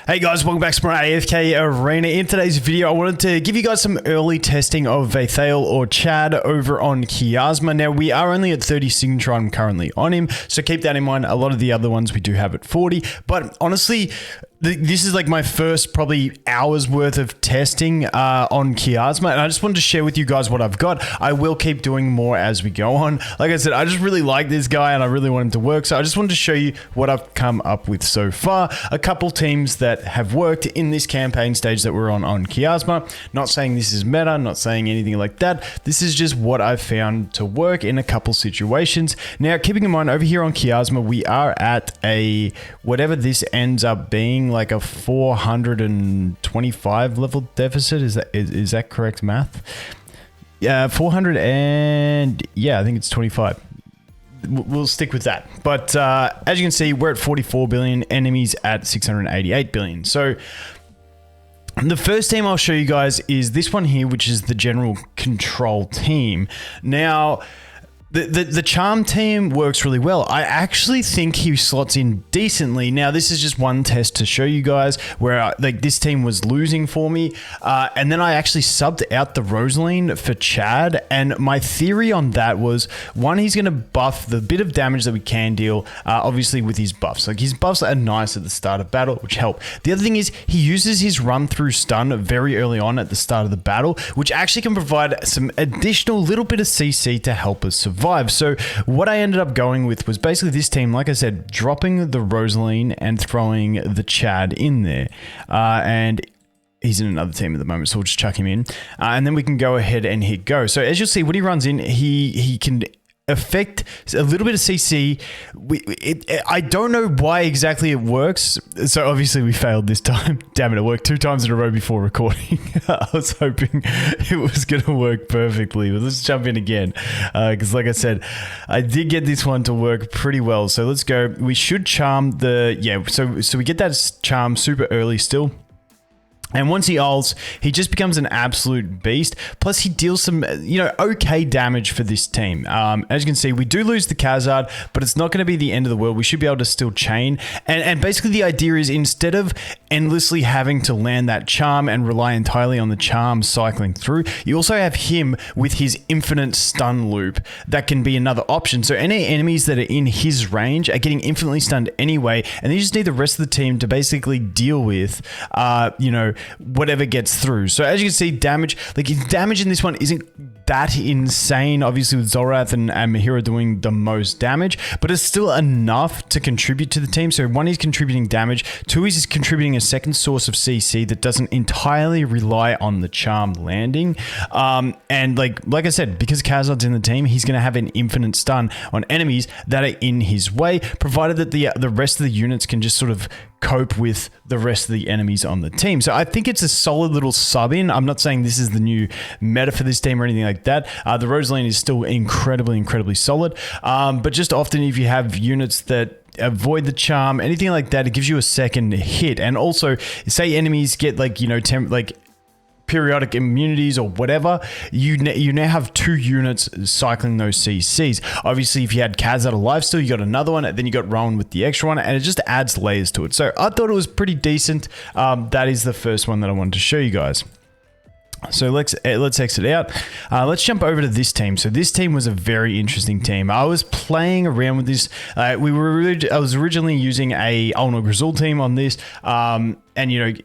Hey guys, welcome back to more AFK Arena. In today's video, I wanted to give you guys some early testing of Veithael or Chad over on Kiasma. Now, we are only at 30 signature. I'm currently on him, so keep that in mind. A lot of the other ones we do have at 40, but honestly, this is like my first probably hours worth of testing on Kiasma, and I just wanted to share with you guys what I've got. I will keep doing more as we go on. Like I said, I just really like this guy and I really want him to work, so I just wanted to show you what I've come up with so far. A couple teams that have worked in this campaign stage that we're on Kiasma. Not saying this is meta, not saying anything like that. This is just what I've found to work in a couple situations. Now, keeping in mind, over here on Kiasma, we are at a, whatever this ends up being, like a 425 level deficit. Is that correct math? Yeah, 400 and yeah, I think it's 25. We'll stick with that. But as you can see, we're at 44 billion, enemies at 688 billion. So the first team I'll show you guys is this one here, which is the general control team. Now, the charm team works really well. I actually think he slots in decently. Now, this is just one test to show you guys where like this team was losing for me, and then I actually subbed out the Rosaline for Chad. And my theory on that was, one, he's going to buff the bit of damage that we can deal, obviously with his buffs. Like his buffs are nice at the start of battle, which help. The other thing is he uses his run through stun very early on at the start of the battle, which actually can provide some additional little bit of CC to help us survive. So what I ended up going with was basically this team, like I said, dropping the Rosaline and throwing the Chad in there. And he's in another team at the moment, so we'll just chuck him in. And then we can go ahead and hit go. So as you'll see, when he runs in, he can affect a little bit of CC. I don't know why exactly it works. So obviously we failed this time. Damn it, it worked 2 times in a row before recording. I was hoping it was going to work perfectly, but let's jump in again. Because like I said, I did get this one to work pretty well. So let's go. We should charm the, yeah, so we get that charm super early still. And once he ults, he just becomes an absolute beast. Plus, he deals some, okay damage for this team. As you can see, we do lose the Khazard, but it's not going to be the end of the world. We should be able to still chain. And basically, the idea is, instead of endlessly having to land that charm and rely entirely on the charm cycling through, you also have him with his infinite stun loop. That can be another option. So any enemies that are in his range are getting infinitely stunned anyway, and you just need the rest of the team to basically deal with, whatever gets through. So as you can see, damage, like his damage in this one isn't that insane, obviously with Zorath and Mahira doing the most damage, but it's still enough to contribute to the team. So one, he's contributing damage. Two, he's contributing a second source of CC that doesn't entirely rely on the charm landing. And like I said, because Khazard's in the team, he's going to have an infinite stun on enemies that are in his way, provided that the rest of the units can just sort of cope with the rest of the enemies on the team. So I think it's a solid little sub in. I'm not saying this is the new meta for this team or anything like that. The Rosaline is still incredibly solid. But just often if you have units that avoid the charm, anything like that, it gives you a second hit. And also, say enemies get periodic immunities or whatever, you now have 2 units cycling those CCs. Obviously, if you had Khazard alive still, you got another one, and then you got Rowan with the extra one, and it just adds layers to it. So I thought it was pretty decent. That is the first one that I wanted to show you guys. So let's exit out. Let's jump over to this team. So this team was a very interesting team. I was playing around with this. I was originally using a Ulna Grizzle team on this, and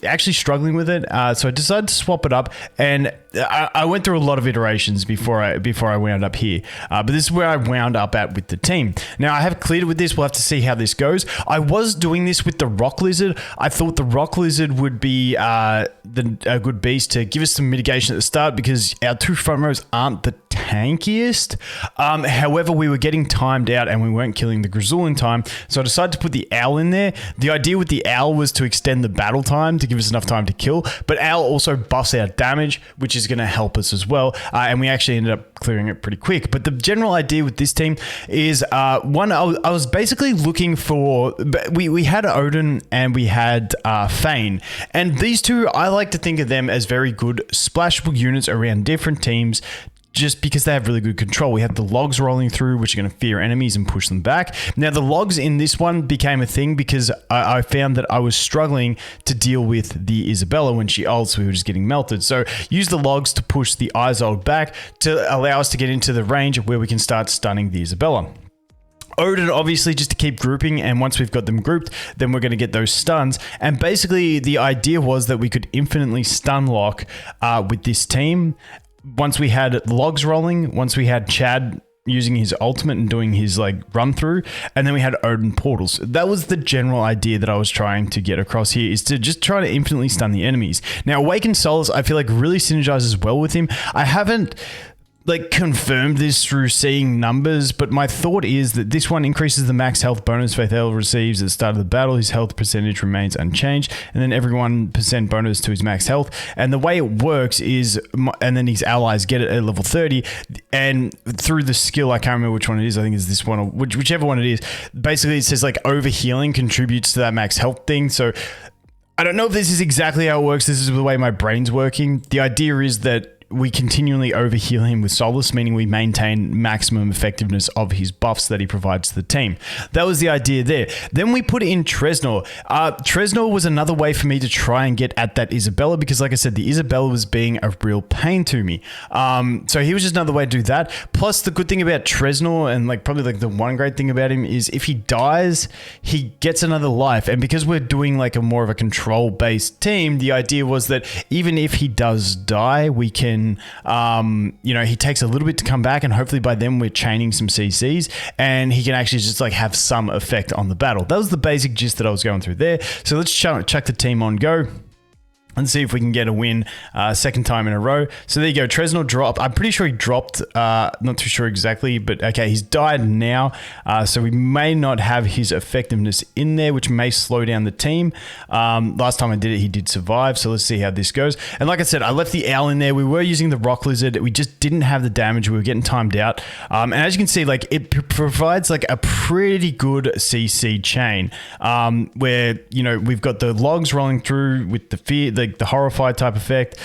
actually struggling with it. So I decided to swap it up, and I went through a lot of iterations before I wound up here. But this is where I wound up at with the team. Now I have cleared it with this. We'll have to see how this goes. I was doing this with the Rock Lizard. I thought the Rock Lizard would be a good beast to give us some mitigation at the start, because our 2 front rows aren't the tankiest. However, we were getting timed out and we weren't killing the Grizzle in time, so I decided to put the Owl in there. The idea with the Owl was to extend the battle time to give us enough time to kill, but Owl also buffs our damage, which is going to help us as well, and we actually ended up clearing it pretty quick. But the general idea with this team is, one, I was basically looking for, we had Odin and we had Fane, and these two, I like to think of them as very good splashable units around different teams just because they have really good control. We have the logs rolling through, which are going to fear enemies and push them back. Now, the logs in this one became a thing because I found that I was struggling to deal with the Isabella when she ults. We were just getting melted. So use the logs to push the Aioli back to allow us to get into the range where we can start stunning the Isabella. Odin, obviously, just to keep grouping, and once we've got them grouped, then we're going to get those stuns. And basically, the idea was that we could infinitely stun lock with this team. Once we had logs rolling, once we had Chad using his ultimate and doing his like run through, and then we had Odin portals. That was the general idea that I was trying to get across here, is to just try to infinitely stun the enemies. Now, Awakened Souls, I feel like really synergizes well with him. I haven't like confirmed this through seeing numbers, but my thought is that this one increases the max health bonus Veithael receives at the start of the battle. His health percentage remains unchanged, and then every 1% bonus to his max health. And the way it works is, and then his allies get it at level 30, and through the skill, I can't remember which one it is, I think it's this one, or whichever one it is, basically it says like overhealing contributes to that max health thing. So I don't know if this is exactly how it works. This is the way my brain's working. The idea is that we continually overheal him with Solace, meaning we maintain maximum effectiveness of his buffs that he provides to the team. That was the idea there. Then we put in Tresnor. Tresnor was another way for me to try and get at that Isabella, because like I said, the Isabella was being a real pain to me. So he was just another way to do that. Plus, the good thing about Tresnor, and like probably like the one great thing about him, is if he dies, he gets another life. And because we're doing like a more of a control-based team, the idea was that even if he does die, we can he takes a little bit to come back, and hopefully by then we're chaining some CCs and he can actually just like have some effect on the battle. That was the basic gist that I was going through there. So let's chuck the team on go and see if we can get a win second time in a row. So there you go. Tresnor dropped. I'm pretty sure he dropped. Not too sure exactly, but okay, he's died now. So we may not have his effectiveness in there, which may slow down the team. Last time I did it, he did survive. So let's see how this goes. And like I said, I left the owl in there. We were using the rock lizard. We just didn't have the damage. We were getting timed out. And as you can see, like it provides like a pretty good CC chain where, we've got the logs rolling through with the fear, the horrified type effect.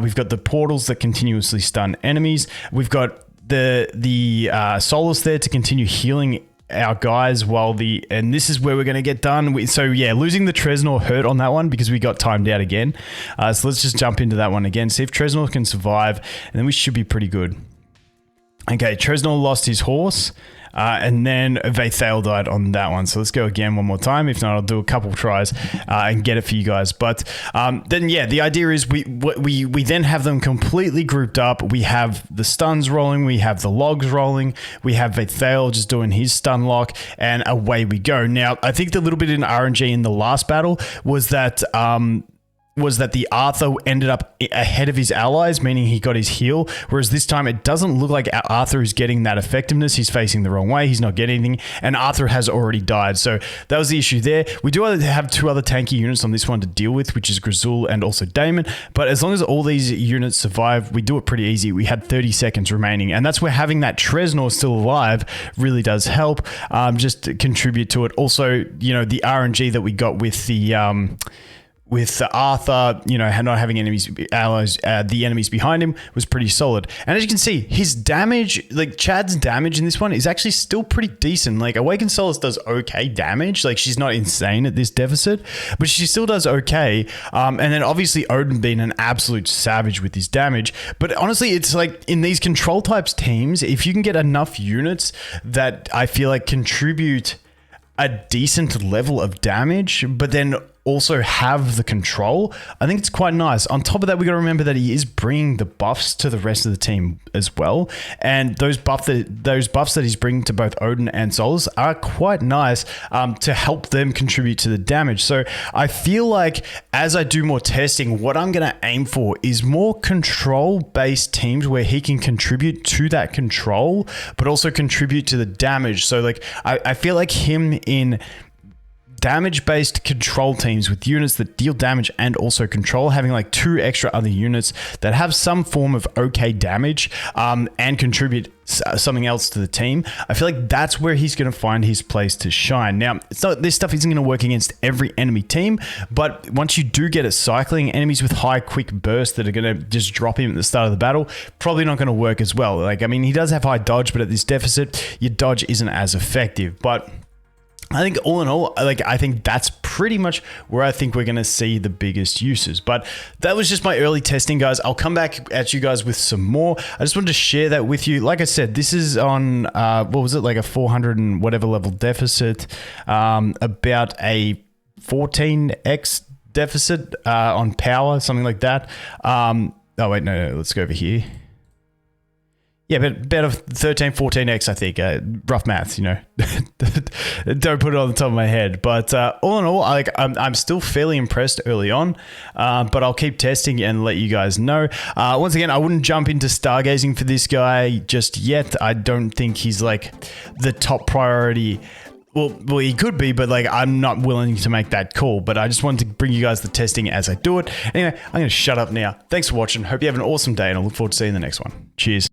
We've got the portals that continuously stun enemies. We've got the Solace there to continue healing our guys and this is where we're going to get done. So yeah, losing the Tresnor hurt on that one because we got timed out again. So let's just jump into that one again, see if Tresnor can survive, and then we should be pretty good. Okay, Tresnor lost his horse. And then Veithael died on that one. So let's go again one more time. If not, I'll do a couple tries and get it for you guys. But then, yeah, the idea is we then have them completely grouped up. We have the stuns rolling. We have the logs rolling. We have Veithael just doing his stun lock, and away we go. Now, I think the little bit in RNG in the last battle was that the Arthur ended up ahead of his allies, meaning he got his heal, whereas this time it doesn't look like Arthur is getting that effectiveness. He's facing the wrong way. He's not getting anything, and Arthur has already died. So that was the issue there. We do have two other tanky units on this one to deal with, which is Grazul and also Damon, but as long as all these units survive, we do it pretty easy. We had 30 seconds remaining, and that's where having that Tresnor still alive really does help, just to contribute to it. Also, the RNG that we got with the Arthur, not having allies, the enemies behind him was pretty solid. And as you can see, his damage, like Chad's damage in this one is actually still pretty decent. Like Awakened Solace does okay damage. Like she's not insane at this deficit, but she still does okay. And then obviously Odin being an absolute savage with his damage. But honestly, it's like in these control types teams, if you can get enough units that I feel like contribute a decent level of damage, but then also have the control, I think it's quite nice. On top of that, we got to remember that he is bringing the buffs to the rest of the team as well, and those buffs that he's bringing to both Odin and Solace are quite nice to help them contribute to the damage. So I feel like as I do more testing, what I'm going to aim for is more control-based teams where he can contribute to that control, but also contribute to the damage. So like I feel like him in damage-based control teams with units that deal damage and also control, having like 2 extra other units that have some form of okay damage and contribute something else to the team. I feel like that's where he's going to find his place to shine. Now, it's not, this stuff isn't going to work against every enemy team, but once you do get it cycling, enemies with high quick burst that are going to just drop him at the start of the battle, probably not going to work as well. Like, I mean, he does have high dodge, but at this deficit, your dodge isn't as effective. But I think all in all, like, I think that's pretty much where I think we're going to see the biggest uses. But that was just my early testing, guys. I'll come back at you guys with some more. I just wanted to share that with you. Like I said, this is on, what was it, like a 400 and whatever level deficit, about a 14x deficit on power, something like that. Oh, wait, no, let's go over here. Yeah, but about a 13, 14x, I think. Rough maths, you know. Don't put it on the top of my head. But all in all, I'm still fairly impressed early on. But I'll keep testing and let you guys know. Once again, I wouldn't jump into stargazing for this guy just yet. I don't think he's like the top priority. Well, he could be, but like I'm not willing to make that call. But I just wanted to bring you guys the testing as I do it. Anyway, I'm going to shut up now. Thanks for watching. Hope you have an awesome day, and I look forward to seeing you in the next one. Cheers.